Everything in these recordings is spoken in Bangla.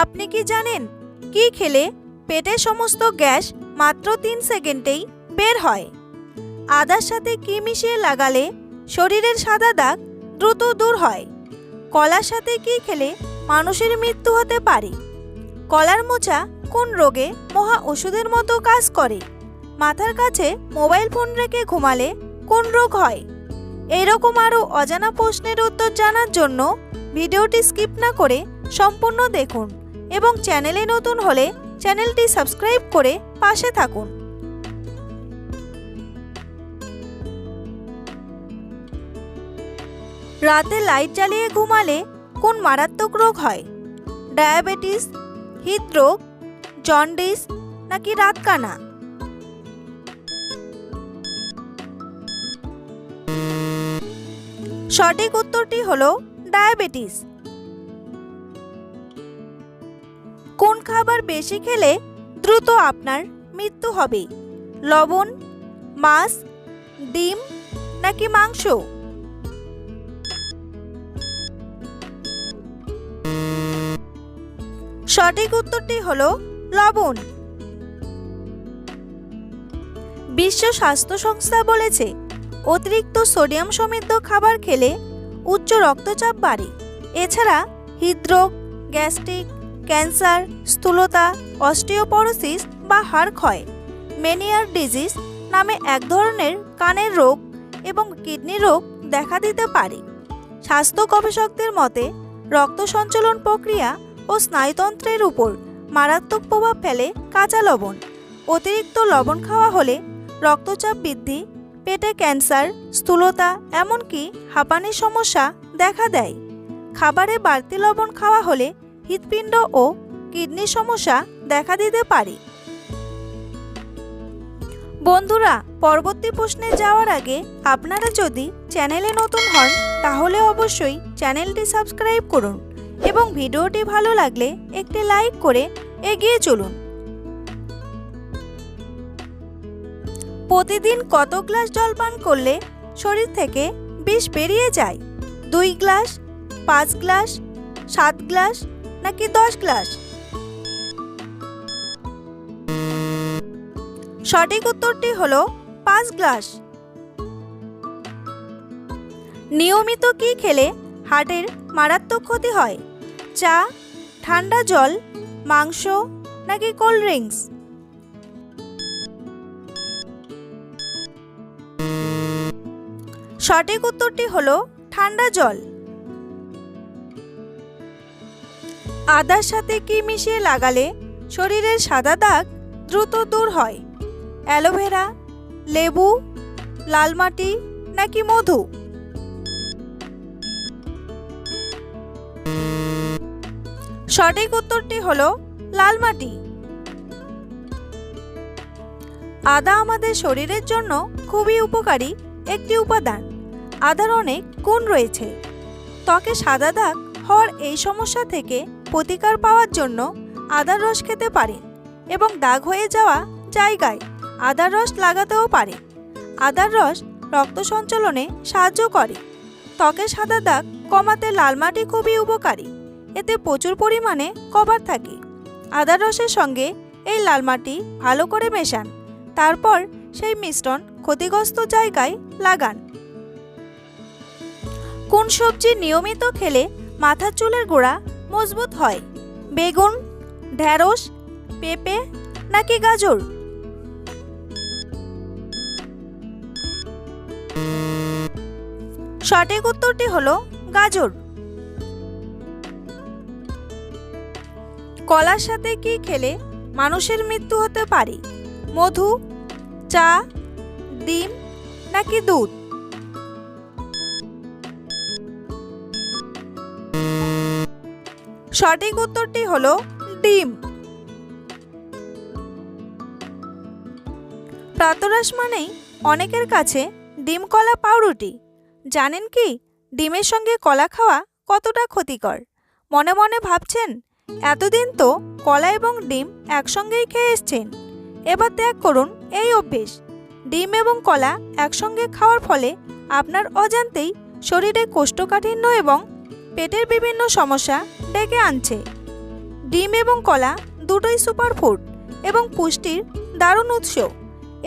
আপনি কি জানেন কি খেলে পেটের সমস্ত গ্যাস মাত্র 3 সেকেন্ডেই বের হয়? আদার সাথে কি মিশিয়ে লাগালে শরীরের সাদা দাগ দ্রুত দূর হয়? কলার সাথে কি খেলে মানুষের মৃত্যু হতে পারে? কলার মোচা কোন রোগে মহা ওষুধের মতো কাজ করে? মাথার কাছে মোবাইল ফোন রেখে ঘুমালে কোন রোগ হয়? এইরকম আরও অজানা প্রশ্নের উত্তর জানার জন্য ভিডিওটি স্কিপ না করে সম্পূর্ণ দেখুন এবং চ্যানেলে নতুন হলে চ্যানেলটি সাবস্ক্রাইব করে পাশে থাকুন। রাতে লাইট জ্বালিয়ে ঘুমালে কোন মারাত্মক রোগ হয়? ডায়াবেটিস, হৃদরোগ, জন্ডিস নাকি রাতকানা? সঠিক উত্তরটি হলো ডায়াবেটিস। কোন খাবার বেশি খেলে দ্রুত আপনার মৃত্যু হবে? লবণ, মাছ, ডিম নাকি মাংস? সঠিক উত্তরটি হলো লবণ। বিশ্ব স্বাস্থ্য সংস্থা বলেছে অতিরিক্ত সোডিয়াম সমৃদ্ধ খাবার খেলে উচ্চ রক্তচাপ বাড়ে। এছাড়া হৃদরোগ, গ্যাস্ট্রিক, ক্যান্সার, স্থূলতা, অস্টিওপরোসিস বা হাড় ক্ষয়, মেনিয়ার ডিজিজ নামে এক ধরনের কানের রোগ এবং কিডনি রোগ দেখা দিতে পারে। স্বাস্থ্য গবেষকদের মতে রক্ত সঞ্চালন প্রক্রিয়া ও স্নায়ুতন্ত্রের উপর মারাত্মক প্রভাব ফেলে কাঁচা লবণ। অতিরিক্ত লবণ খাওয়া হলে রক্তচাপ বৃদ্ধি, পেটে ক্যান্সার, স্থূলতা এমনকি হাঁপানির সমস্যা দেখা দেয়। খাবারে বাড়তি লবণ খাওয়া হলে হৃৎপিণ্ড ও কিডনির সমস্যা দেখা দিতে পারে। বন্ধুরা, পরবর্তী প্রশ্নে যাওয়ার আগে আপনারা যদি চ্যানেলে নতুন হন তাহলে অবশ্যই চ্যানেলটি সাবস্ক্রাইব করুন এবং ভিডিওটি ভালো লাগলে একটি লাইক করে এগিয়ে চলুন। প্রতিদিন কত গ্লাস জল পান করলে শরীর থেকে বিষ বেরিয়ে যায়? 2 গ্লাস, 5 গ্লাস, 7 গ্লাস নাকি 10 গ্লাস? সঠিক উত্তরটি হলো 5 গ্লাস। নিয়মিত কি খেলে হার্টের মারাত্মক ক্ষতি হয়? চা, ঠান্ডা জল, মাংস নাকি কোল্ড ড্রিঙ্কস? সঠিক উত্তরটি হলো ঠান্ডা জল। আদার সাথে কি মিশিয়ে লাগালে শরীরের সাদা দাগ দ্রুত দূর হয়? অ্যালোভেরা, লেবু, লাল মাটি নাকি মধু? সঠিক উত্তরটি হলো লাল মাটি। আদা আমাদের শরীরের জন্য খুবই উপকারী একটি উপাদান। আদার অনেক গুণ রয়েছে। ত্বকে সাদা দাগ হওয়ার এই সমস্যা থেকে প্রতিকার পাওয়ার জন্য আদার রস খেতে পারেন এবং দাগ হয়ে যাওয়া জায়গায় আদার রস লাগাতেও পারেন। আদার রস রক্ত সঞ্চালনে সাহায্য করে। ত্বকে সাদা দাগ কমাতে লাল মাটি খুবই উপকারী। এতে প্রচুর পরিমাণে কপার থাকে। আদার রসের সঙ্গে এই লাল মাটি ভালো করে মেশান, তারপর সেই মিশ্রণ ক্ষতিগ্রস্ত জায়গায় লাগান। কোন সবজি নিয়মিত খেলে মাথার চুলের গোড়া মজবুত হয়? বেগুন, ঢেঁড়স, পেঁপে নাকি গাজর? সঠিক উত্তরটি হলো গাজর। কলার সাথে কি খেলে মানুষের মৃত্যু হতে পারে? মধু, চা, ডিম নাকি দুধ? সঠিক উত্তরটি হলো ডিম। প্রাতরাশ মানেই অনেকের কাছে ডিম, কলা, পাউরুটি। জানেন কি ডিমের সঙ্গে কলা খাওয়া কতটা ক্ষতিকর? মনে মনে ভাবছেন এতদিন তো কলা এবং ডিম একসঙ্গেই খেয়ে এসছেন, এবার ত্যাগ করুন এই অভ্যেস। ডিম এবং কলা একসঙ্গে খাওয়ার ফলে আপনার অজান্তেই শরীরে কোষ্ঠকাঠিন্য এবং পেটের বিভিন্ন সমস্যা ডেকে আনছে। ডিম এবং কলা দুটোই সুপারফুড এবং পুষ্টির দারুণ উৎস।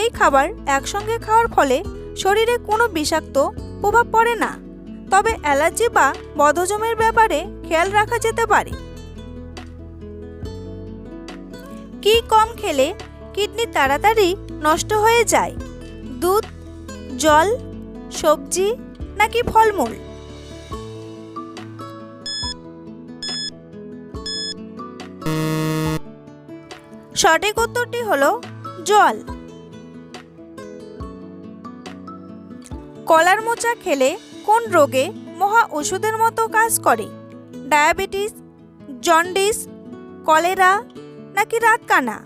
এই খাবার একসঙ্গে খাওয়ার ফলে শরীরে কোনো বিষাক্ত প্রভাব পড়ে না, তবে অ্যালার্জি বা বদহজমের ব্যাপারে খেয়াল রাখা যেতে পারে। কি কম খেলে কিডনি তাড়াতাড়ি নষ্ট হয়ে যায়? দুধ, জল, সবজি নাকি ফলমূল? সঠিক উত্তরটি হলো জল। কলার মোচা খেলে কোন রোগে মহা ওষুধের মতো কাজ করে? ডায়াবেটিস, জন্ডিস, কলেরা নাকি রাতকানা?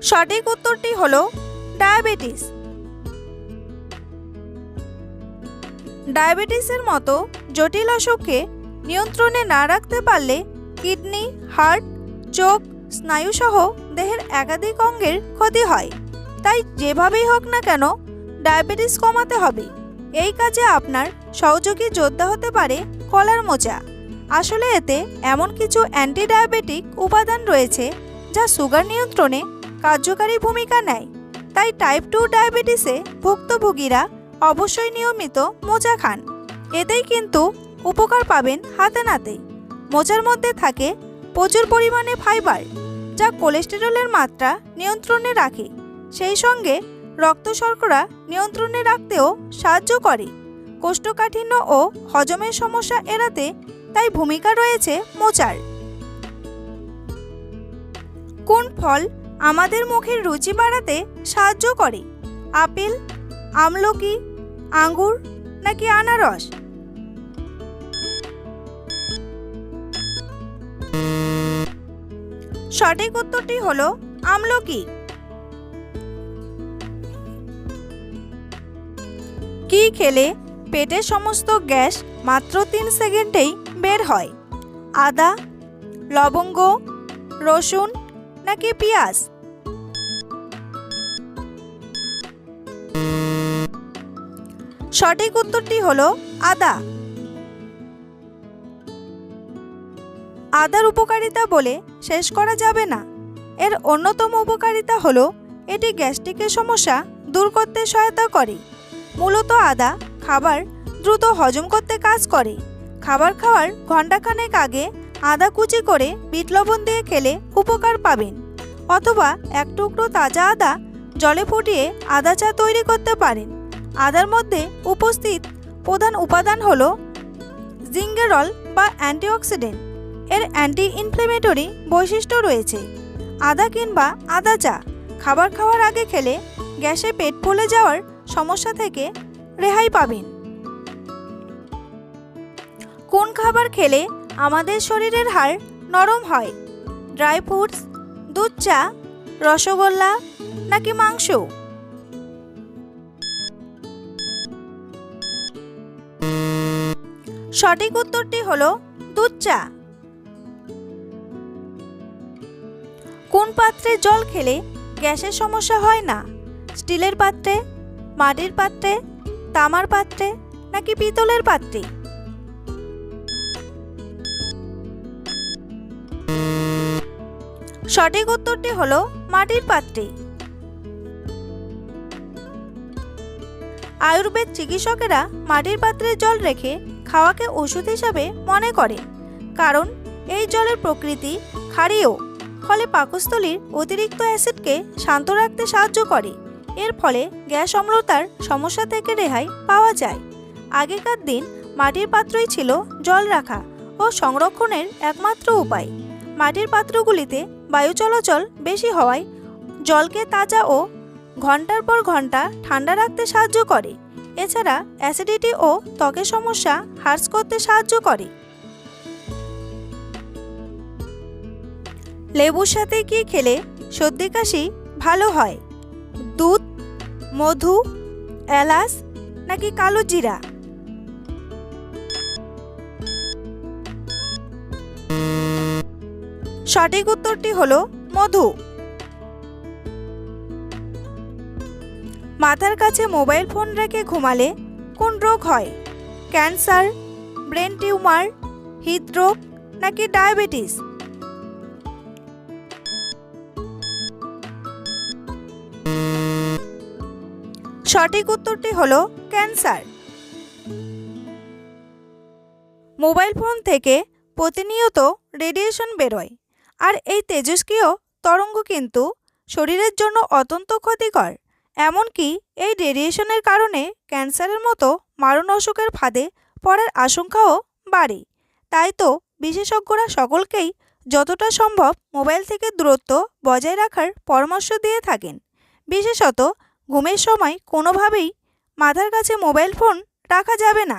সঠিক উত্তরটি হলো ডায়াবেটিস। ডায়াবেটিসের মতো জটিল অসুখকে নিয়ন্ত্রণে না রাখতে পারলে কিডনি, হার্ট, চোখ, স্নায়ুসহ দেহের একাধিক অঙ্গের ক্ষতি হয়। তাই যেভাবেই হোক না কেন ডায়াবেটিস কমাতে হবে। এই কাজে আপনার সহযোগী যোদ্ধা হতে পারে কলার মোচা। আসলে এতে এমন কিছু অ্যান্টি ডায়াবেটিক উপাদান রয়েছে যা সুগার নিয়ন্ত্রণে কার্যকারী ভূমিকা নেয়। তাই টাইপ 2 ডায়াবেটিসে ভুক্তভোগীরা অবশ্যই নিয়মিত মোচা খান। এতেই কিন্তু উপকার পাবেন হাতে নাতে। মোচার মধ্যে থাকে প্রচুর পরিমাণে ফাইবার, যা কোলেস্টেরলের মাত্রা নিয়ন্ত্রণে রাখে, সেই সঙ্গে রক্ত শর্করা নিয়ন্ত্রণে রাখতেও সাহায্য করে। কোষ্ঠকাঠিন্য ও হজমের সমস্যা এড়াতে তাই ভূমিকা রয়েছে মোচার। কোন ফল আমাদের মুখের রুচি বাড়াতে সাহায্য করে? আপেল, আমলকি, আঙ্গুর নাকি আনারস? সঠিক উত্তরটি হলো আমলকি। কি খেলে পেটের সমস্ত গ্যাস মাত্র 3 সেকেন্ডেই বের হয়? আদা, লবঙ্গ, রসুন নাকি পেঁয়াজ? সঠিক উত্তরটি হলো আদা। আদার উপকারিতা বলে শেষ করা যাবে না। এর অন্যতম উপকারিতা হলো এটি গ্যাস্ট্রিকের সমস্যা দূর করতে সহায়তা করে। মূলত আদা খাবার দ্রুত হজম করতে কাজ করে। খাবার খাওয়ার ঘণ্টাখানেক আগে আদা কুচি করে বিট লবণ দিয়ে খেলে উপকার পাবেন, অথবা এক টুকরো তাজা আদা জলে ফুটিয়ে আদা চা তৈরি করতে পারেন। আদার মধ্যে উপস্থিত প্রধান উপাদান হলো জিঙ্গেরল বা অ্যান্টিঅক্সিডেন্ট। এর অ্যান্টি ইনফ্লেমেটরি বৈশিষ্ট্য রয়েছে। আদা কিংবা আদা চা খাবার খাওয়ার আগে খেলে গ্যাসে পেট ফুলে যাওয়ার সমস্যা থেকে রেহাই পাবেন। কোন খাবার খেলে আমাদের শরীরের হাড় নরম হয়? ড্রাই ফ্রুটস, দুধ চা, রসগোল্লা নাকি মাংস? সঠিক উত্তরটি হলো দুধ চা। কোন পাত্রে জল খেলে গ্যাসের সমস্যা হয় না? স্টিলের পাত্রে, মাটির পাত্রে, তামার পাত্রে নাকি পিতলের পাত্রে? সঠিক উত্তরটি হলো মাটির পাত্রে। আয়ুর্বেদ চিকিৎসকেরা মাটির পাত্রে জল রেখে খাওয়াকে ওষুধ হিসাবে মনে করেন, কারণ এই জলের প্রকৃতি ক্ষারীয়, ফলে পাকস্থলীর অতিরিক্ত অ্যাসিডকে শান্ত রাখতে সাহায্য করে। এর ফলে গ্যাস অম্লতার সমস্যা থেকে রেহাই পাওয়া যায়। আগেকার দিন মাটির পাত্রই ছিল জল রাখা ও সংরক্ষণের একমাত্র উপায়। মাটির পাত্রগুলিতে বায়ু চলাচল বেশি হওয়ায় জলকে তাজা ও ঘন্টার পর ঘন্টা ঠান্ডা রাখতে সাহায্য করে। এছাড়া অ্যাসিডিটি ও ত্বকের সমস্যা হ্রাস করতে সাহায্য করে। লেবুর সাথে কি খেলে সর্দি কাশি ভালো হয়? দুধ, মধু, এলাচ নাকি কালো জিরা? সঠিক উত্তরটি হলো মধু। মাথার কাছে মোবাইল ফোন রেখে ঘুমালে কোন রোগ হয়? ক্যান্সার, ব্রেন টিউমার, হৃদরোগ নাকি ডায়াবেটিস? সঠিক উত্তরটি হলো ক্যান্সার। মোবাইল ফোন থেকে প্রতিনিয়ত রেডিয়েশন বেরোয়, আর এই তেজস্ক্রিয় তরঙ্গ কিন্তু শরীরের জন্য অত্যন্ত ক্ষতিকর। এমনকি এই রেডিয়েশনের কারণে ক্যান্সারের মতো মারণ অসুখের ফাঁদে পড়ার আশঙ্কাও বাড়ে। তাই তো বিশেষজ্ঞরা সকলকেই যতটা সম্ভব মোবাইল থেকে দূরত্ব বজায় রাখার পরামর্শ দিয়ে থাকেন। বিশেষত ঘুমের সময় কোনোভাবেই মাথার কাছে মোবাইল ফোন রাখা যাবে না।